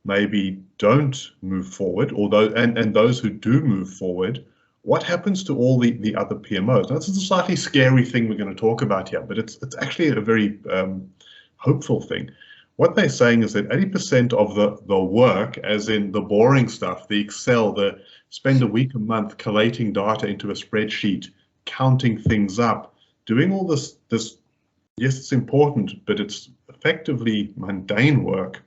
maybe don't move forward, although and those who do move forward, what happens to all the other PMOs? Now, this is a slightly scary thing we're going to talk about here, but it's actually a very hopeful thing. What they're saying is that 80% of the work, as in the boring stuff, the Excel, the spend a week, a month collating data into a spreadsheet, counting things up, doing all this, yes, it's important, but it's effectively mundane work,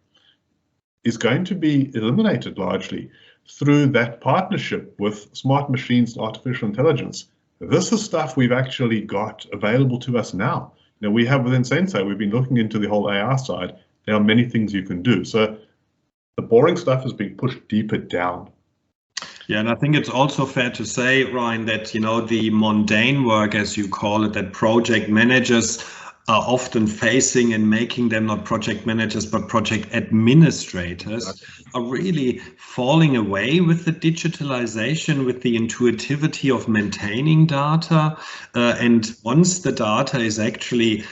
is going to be eliminated largely through that partnership with smart machines and artificial intelligence. This is stuff we've actually got available to us now. You know, we have within Sensei, we've been looking into the whole AI side. There are many things you can do. So the boring stuff is being pushed deeper down. Yeah, and I think it's also fair to say, Ryan, that, you know, the mundane work, as you call it, that project managers are often facing and making them not project managers, but project administrators, are really falling away with the digitalization, with the intuitivity of maintaining data. And once the data is actually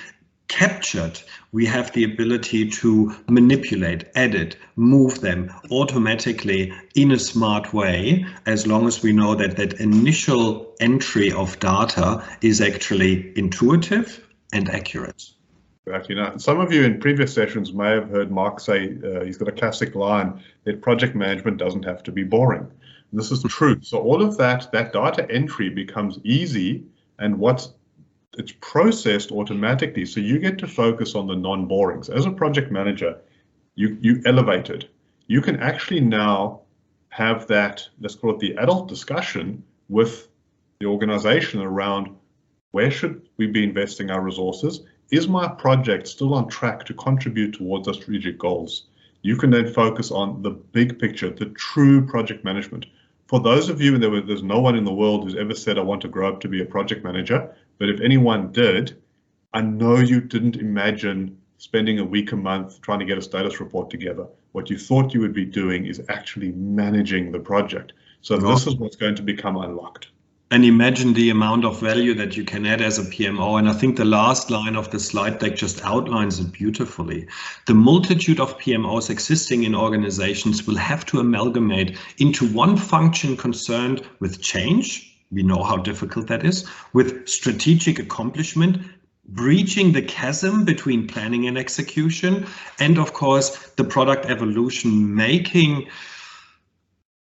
captured, we have the ability to manipulate, edit, move them automatically in a smart way, as long as we know that that initial entry of data is actually intuitive and accurate. Exactly. Now, some of you in previous sessions may have heard Mark say, he's got a classic line, that project management doesn't have to be boring. This is true. So all of that data entry becomes easy, and it's processed automatically, so you get to focus on the non-borings. As a project manager, you elevate it. You can actually now have that, let's call it the adult discussion with the organization around where should we be investing our resources? Is my project still on track to contribute towards our strategic goals? You can then focus on the big picture, the true project management. For those of you, and there's no one in the world who's ever said, I want to grow up to be a project manager, but if anyone did, I know you didn't imagine spending a week, a month trying to get a status report together. What you thought you would be doing is actually managing the project. So this is what's going to become unlocked. And imagine the amount of value that you can add as a PMO. And I think the last line of the slide deck just outlines it beautifully. The multitude of PMOs existing in organizations will have to amalgamate into one function concerned with change. We know how difficult that is, with strategic accomplishment, breaching the chasm between planning and execution, and of course, the product evolution, making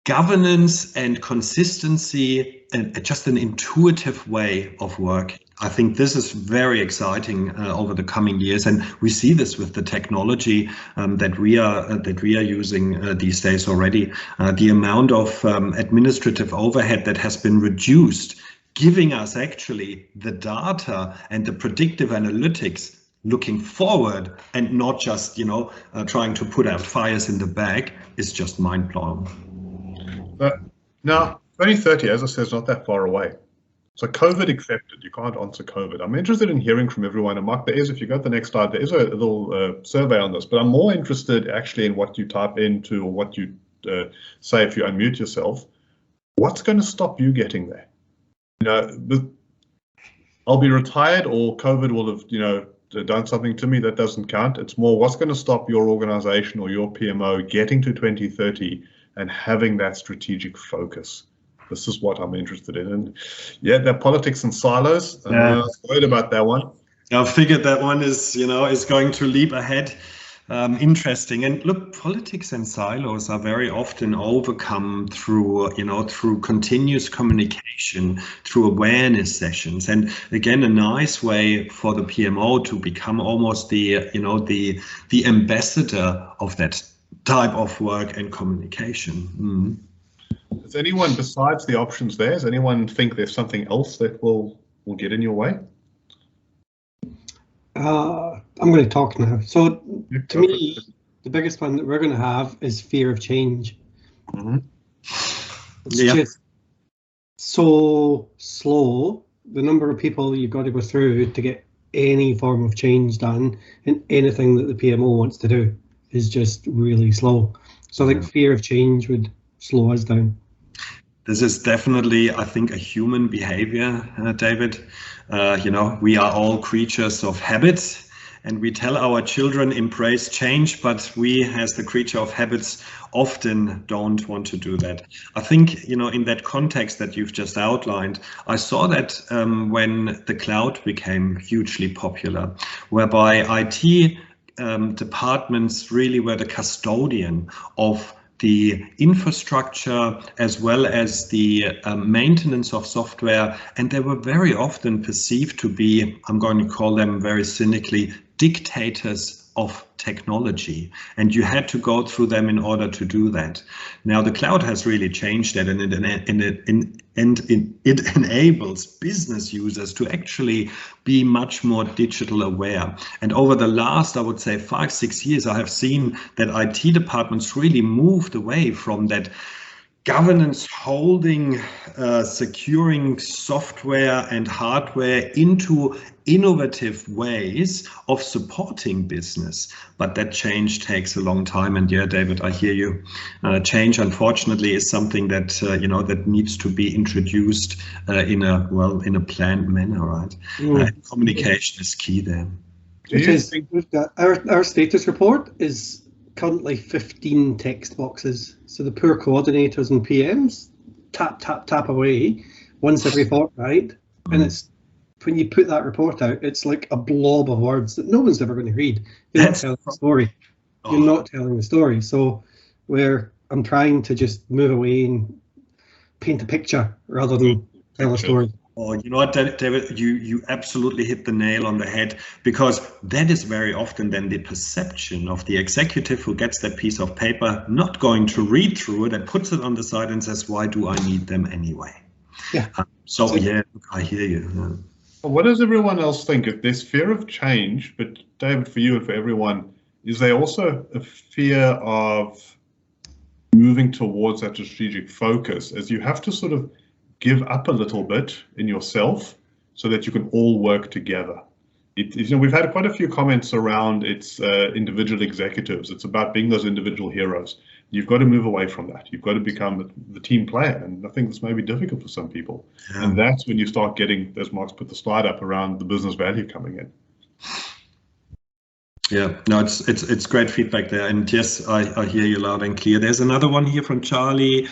governance and consistency and just an intuitive way of working. I think this is very exciting over the coming years, and we see this with the technology that we are using these days already. The amount of administrative overhead that has been reduced, giving us actually the data and the predictive analytics looking forward and not just, trying to put out fires in the bag is just mind-blowing. But now, 2030, as I said, is not that far away. So COVID accepted, you can't answer COVID. I'm interested in hearing from everyone. And Mark, if you go to the next slide, there is a little survey on this, but I'm more interested actually in what you type into or what you say if you unmute yourself. What's going to stop you getting there? I'll be retired or COVID will have, done something to me. That doesn't count. It's more what's going to stop your organization or your PMO getting to 2030 and having that strategic focus. This is what I'm interested in. And yeah, the politics and silos. I was worried about that one. I figured that one is going to leap ahead. Interesting. And look, politics and silos are very often overcome through continuous communication, through awareness sessions. And again, a nice way for the PMO to become almost the ambassador of that type of work and communication. Does anyone, besides the options there, does anyone think there's something else that will get in your way? I'm going to talk now. So to me, the biggest one that we're going to have is fear of change. Mm-hmm. It's just so slow. The number of people you've got to go through to get any form of change done in anything that the PMO wants to do is just really slow. So I think fear of change would slow us down. This is definitely, I think, a human behavior, David. We are all creatures of habits, and we tell our children embrace change, but we, as the creature of habits, often don't want to do that. I think, in that context that you've just outlined, I saw that when the cloud became hugely popular, whereby IT departments really were the custodian of the infrastructure as well as the maintenance of software, and they were very often perceived to be, I'm going to call them very cynically, dictators of technology, and you had to go through them in order to do that. Now the cloud has really changed that, and it enables business users to actually be much more digital aware. And over the last, I would say, 5-6 years, I have seen that IT departments really moved away from that governance holding, securing software and hardware into innovative ways of supporting business. But that change takes a long time. And yeah, David, I hear you. Change, unfortunately, is something that that needs to be introduced in a planned manner, right? Communication is key there. We've got our status report is currently 15 text boxes. So the poor coordinators and PMs tap away once every fortnight, and it's when you put that report out, it's like a blob of words that no one's ever going to read. You're not telling the story. You're not telling the story. So I'm trying to just move away and paint a picture rather than tell a story. Oh, you know what, David, you absolutely hit the nail on the head, because that is very often then the perception of the executive who gets that piece of paper, not going to read through it and puts it on the side and says, why do I need them anyway? Yeah. Yeah, I hear you. Yeah. What does everyone else think? If there's fear of change, but David, for you and for everyone, is there also a fear of moving towards that strategic focus, as you have to sort of give up a little bit in yourself so that you can all work together? We've had quite a few comments around it's individual executives. It's about being those individual heroes. You've got to move away from that. You've got to become the team player. And I think this may be difficult for some people. Yeah. And that's when you start getting, as Mark's put the slide up, around the business value coming in. Yeah, no, it's great feedback there. And yes, I hear you loud and clear. There's another one here from Charlie.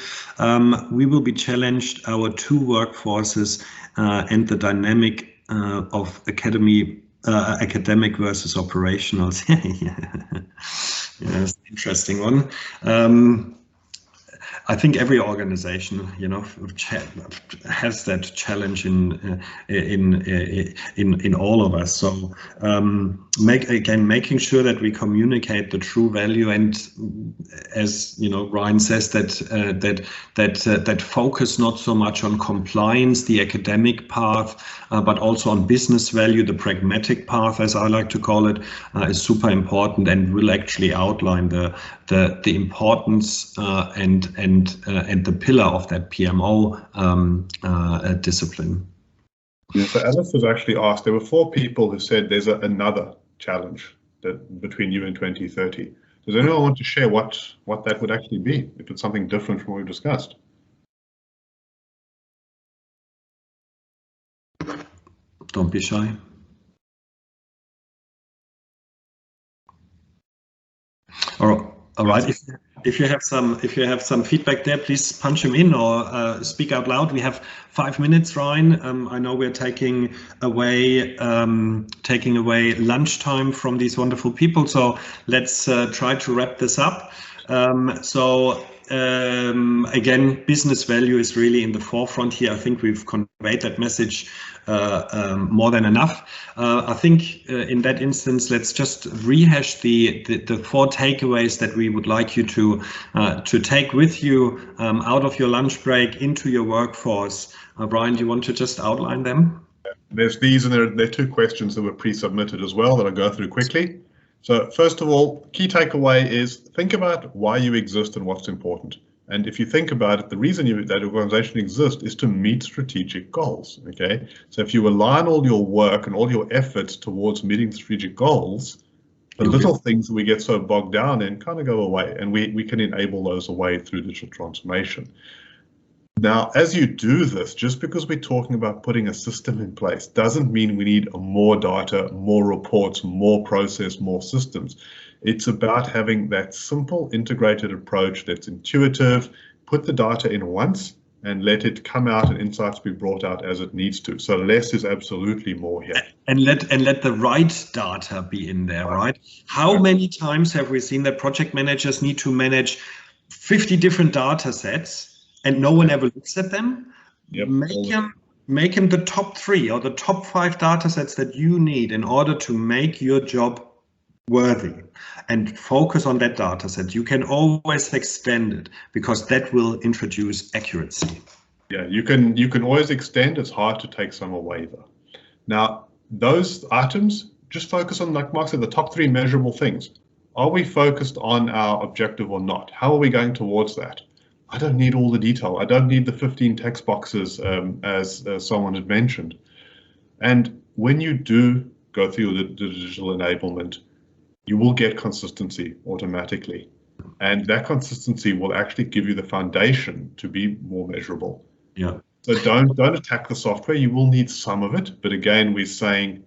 We will be challenged, our two workforces and the dynamic of academic versus operational. Yeah, that's an interesting one. I think every organization, has that challenge in all of us. So making sure that we communicate the true value, and as Ryan says, that focus not so much on compliance, the academic path, but also on business value, the pragmatic path, as I like to call it, is super important, and will actually outline the importance and the pillar of that PMO discipline. Yeah, so Alice was actually asked, there were 4 people who said there's another challenge between you and 2030. Does anyone want to share what that would actually be, if it's something different from what we've discussed? Don't be shy. All right. If you have some feedback there, please punch them in or speak out loud. We have 5 minutes, Ryan. I know we're taking away lunchtime from these wonderful people, so let's try to wrap this up. Again, business value is really in the forefront here. I think we've conveyed that message more than enough. I think in that instance, let's just rehash the 4 takeaways that we would like you to take with you out of your lunch break into your workforce. Brian, do you want to just outline them? There's these, and there are 2 questions that were pre-submitted as well that I'll go through quickly. So first of all, key takeaway is think about why you exist and what's important. And if you think about it, the reason that organization exists is to meet strategic goals. Okay, so if you align all your work and all your efforts towards meeting strategic goals, the little things that we get so bogged down in kind of go away, and we can enable those away through digital transformation. Now, as you do this, just because we're talking about putting a system in place doesn't mean we need more data, more reports, more process, more systems. It's about having that simple integrated approach that's intuitive, put the data in once and let it come out and insights be brought out as it needs to. So less is absolutely more here. And let the right data be in there, right? How many times have we seen that project managers need to manage 50 different data sets and no one ever looks at them? Yep. Make them the top 3 or the top 5 data sets that you need in order to make your job worthy, and focus on that data set. You can always extend it because that will introduce accuracy. Yeah, you can always extend. It's hard to take some away though. Now, those items, just focus on, like Mark said, the top 3 measurable things. Are we focused on our objective or not? How are we going towards that? I don't need all the detail. I don't need the 15 text boxes, as someone had mentioned. And when you do go through the digital enablement, you will get consistency automatically. And that consistency will actually give you the foundation to be more measurable. Yeah. So don't attack the software. You will need some of it. But again, we're saying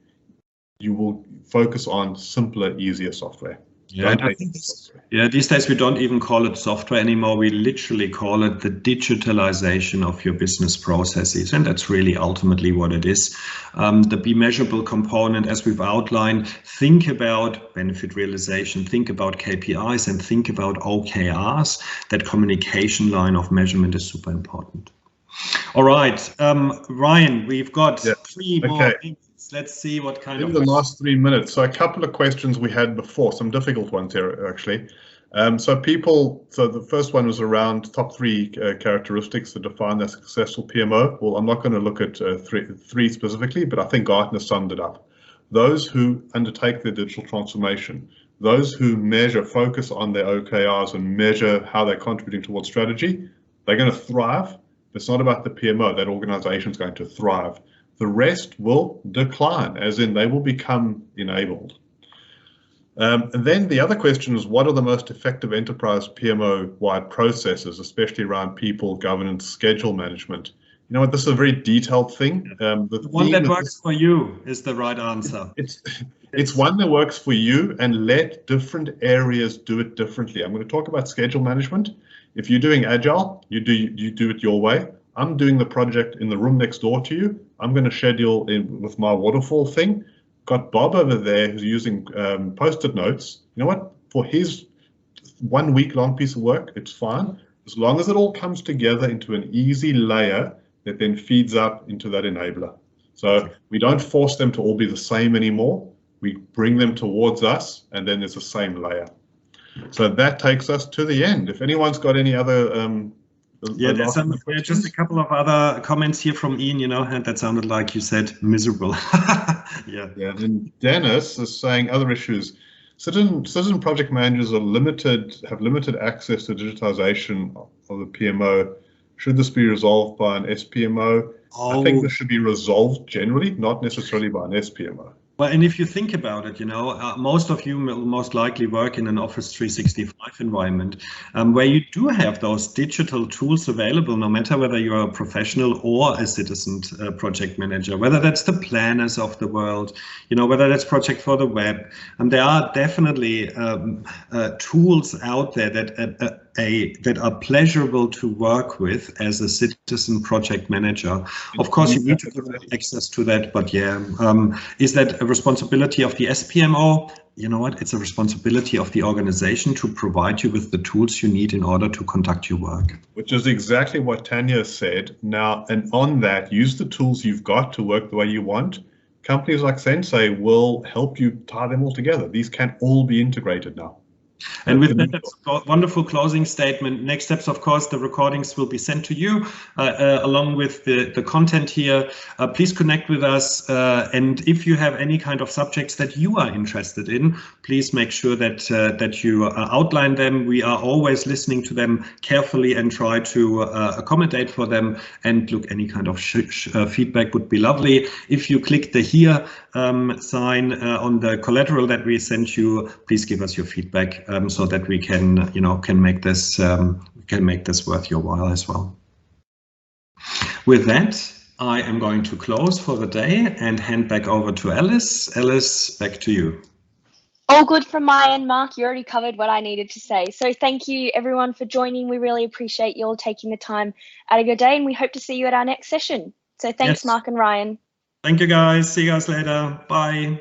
you will focus on simpler, easier software. Yeah, I think these days we don't even call it software anymore. We literally call it the digitalization of your business processes, and that's really ultimately what it is. The be measurable component, as we've outlined, think about benefit realization, think about KPIs, and think about OKRs. That communication line of measurement is super important. All right, Ryan, we've got 3 more things. Let's see what kind of... In the last 3 minutes, so a couple of questions we had before, some difficult ones here actually. So the first one was around top 3 characteristics that define a successful PMO. Well, I'm not going to look at three specifically, but I think Gartner summed it up. Those who undertake their digital transformation, those who focus on their OKRs and measure how they're contributing towards strategy, they're going to thrive. It's not about the PMO, that organization is going to thrive. The rest will decline, as in they will become enabled. And then the other question is, what are the most effective enterprise PMO-wide processes, especially around people, governance, schedule management? You know what, this is a very detailed thing. The one that works for you is the right answer. It's one that works for you, and let different areas do it differently. I'm going to talk about schedule management. If you're doing Agile, you do it your way. I'm doing the project in the room next door to you. I'm going to schedule in with my waterfall thing. Got Bob over there who's using Post-it notes. You know what? For his 1 week long piece of work, it's fine. as long as it all comes together into an easy layer that then feeds up into that enabler. So we don't force them to all be the same anymore. We bring them towards us, and then there's the same layer. So that takes us to the end. If anyone's got any other there's just a couple of other comments here from Ian, and that sounded like you said miserable. Yeah. And Dennis is saying other issues. Citizen project managers have limited access to digitization of the PMO. Should this be resolved by an SPMO? I think this should be resolved generally, not necessarily by an SPMO. Well, and if you think about it, most of you will most likely work in an Office 365 environment where you do have those digital tools available, no matter whether you're a professional or a citizen project manager, whether that's the planners of the world, whether that's Project for the Web. And there are definitely tools out there that are pleasurable to work with as a citizen project manager. Of course, you need to have access to that, but is that a responsibility of the SPMO? You know what? It's a responsibility of the organization to provide you with the tools you need in order to conduct your work. Which is exactly what Tanya said. Now, and on that, use the tools you've got to work the way you want. Companies like Sensei will help you tie them all together. These can all be integrated now. And with that, that's a wonderful closing statement. Next steps, of course, the recordings will be sent to you along with the content here. Please connect with us. And if you have any kind of subjects that you are interested in, please make sure that you outline them. We are always listening to them carefully and try to accommodate for them. And look, any kind of feedback would be lovely. If you click the here sign on the collateral that we sent you, please give us your feedback. So that we can make this worth your while as well. With that, I am going to close for the day and hand back over to Alice. Alice, back to you. All good from my end, Mark. You already covered what I needed to say. So thank you everyone for joining. We really appreciate you all taking the time out of your day, and we hope to see you at our next session. So thanks, Mark and Ryan. Thank you guys. See you guys later. Bye.